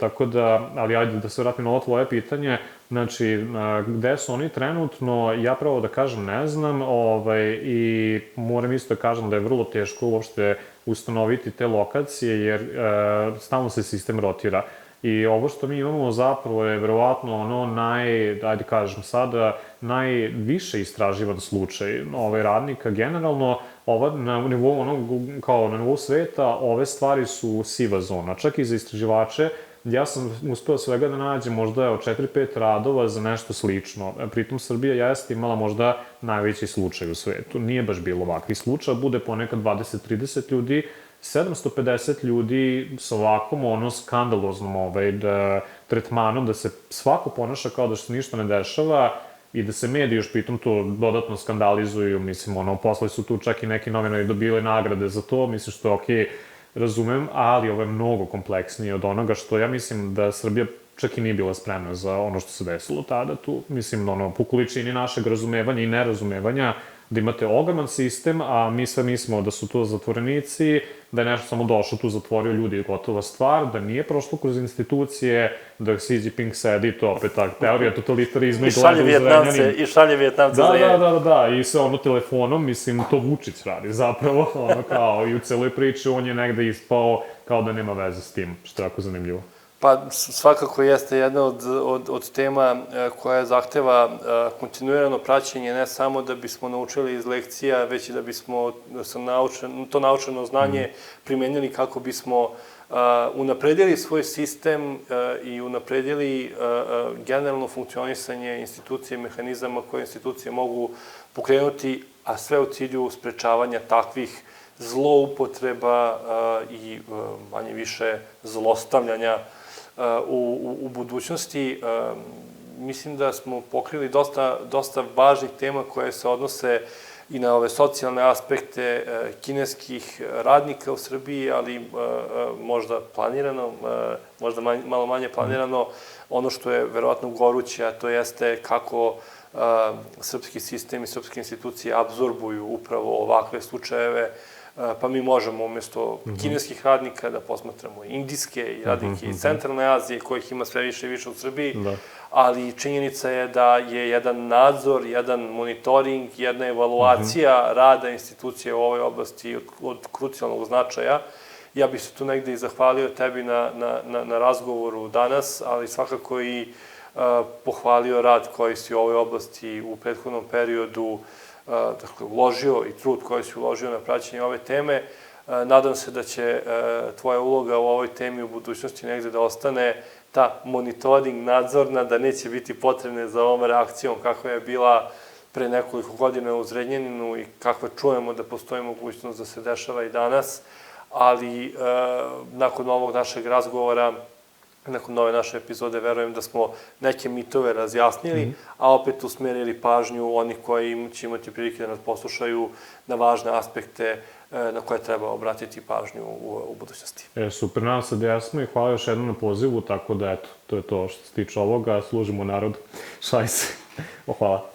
Tako da, ali ajde da se vratim na ovo tvoje pitanje, znači, gde su oni trenutno, ja pravo da kažem ne znam, i moram isto da kažem da je vrlo teško uopšte ustanoviti te lokacije, jer stalno se sistem rotira. I ovo što mi imamo zapravo je verovatno ajde kažem sada, najviše istraživan slučaj radnika. Generalno, na nivou sveta, ove stvari su siva zona. Čak i za istraživače, ja sam uspeo svega da nađem možda 4-5 radova za nešto slično. Pritom Srbija jeste imala možda najveći slučaj u svetu. Nije baš bilo ovakvih slučaja, bude ponekad 20-30 ljudi, 750 ljudi sa ovakvom skandaloznom tretmanom, da se svako ponaša kao da se ništa ne dešava i da se mediji još pritom to dodatno skandalizuju, mislim, posle su tu čak i neki novinari dobili nagrade za to, mislim što je okej, razumem, ali ovo je mnogo kompleksnije od onoga što ja mislim da Srbija čak i nije bila spremna za ono što se desilo tada tu, mislim, po količini našeg razumevanja i nerazumevanja, da imate ogroman sistem, a mi sve mislimo da su to zatvorenici, da je nešto samo došlo tu, zatvorio ljudi i gotova stvar, da nije prošlo kroz institucije, da Xi Jinping sedi, to opet tak, teorija totalitarizma i gleda u Zrenjanin. I šalje Vijetnamce za Zrenjanin. Da, i sve telefonom, mislim, to Vučić radi zapravo, kao i u celoj priči on je negde ispao kao da nema veze s tim, što je jako zanimljivo. Pa svakako jeste jedna od tema koja zahteva kontinuirano praćenje, ne samo da bismo naučili iz lekcija, već i da bismo to naučeno znanje primenjali kako bismo unapredili svoj sistem i unapredili generalno funkcionisanje institucije, mehanizama koje institucije mogu pokrenuti, a sve u cilju sprečavanja takvih zloupotreba i manje više zlostavljanja u budućnosti. Mislim da smo pokrili dosta važnih tema koje se odnose i na ove socijalne aspekte kineskih radnika u Srbiji, ali možda planirano, možda malo manje planirano. Ono što je verovatno goruće, a to jeste kako srpski sistem i srpske institucije apsorbuju upravo ovakve slučajeve, pa mi možemo umjesto kineskih radnika da posmatramo indijske i radnike iz Centralne Azije, kojih ima sve više i više u Srbiji, ali činjenica je da je jedan nadzor, jedan monitoring, jedna evaluacija rada institucije u ovoj oblasti od krucijalnog značaja. Ja bih se tu negde i zahvalio tebi na razgovoru danas, ali svakako i pohvalio rad koji si u ovoj oblasti u prethodnom periodu uložio i trud koji si uložio na praćenje ove teme. Nadam se da će tvoja uloga u ovoj temi u budućnosti negde da ostane ta monitoring nadzorna, da neće biti potrebne za ovom reakcijom kakva je bila pre nekoliko godina u Zrenjaninu i kakva čujemo da postoji mogućnost da se dešava i danas, ali nakon ovog našeg razgovora, nakon ove naše epizode, verujem da smo neke mitove razjasnili, a opet usmerili pažnju onih koji će imati prilike da nas poslušaju na važne aspekte na koje treba obratiti pažnju u budućnosti. Super, nadam se da jesmo i hvala još jednom na pozivu, tako da eto, to je to što se tiče ovoga, služimo narodu. Šaj se. Hvala.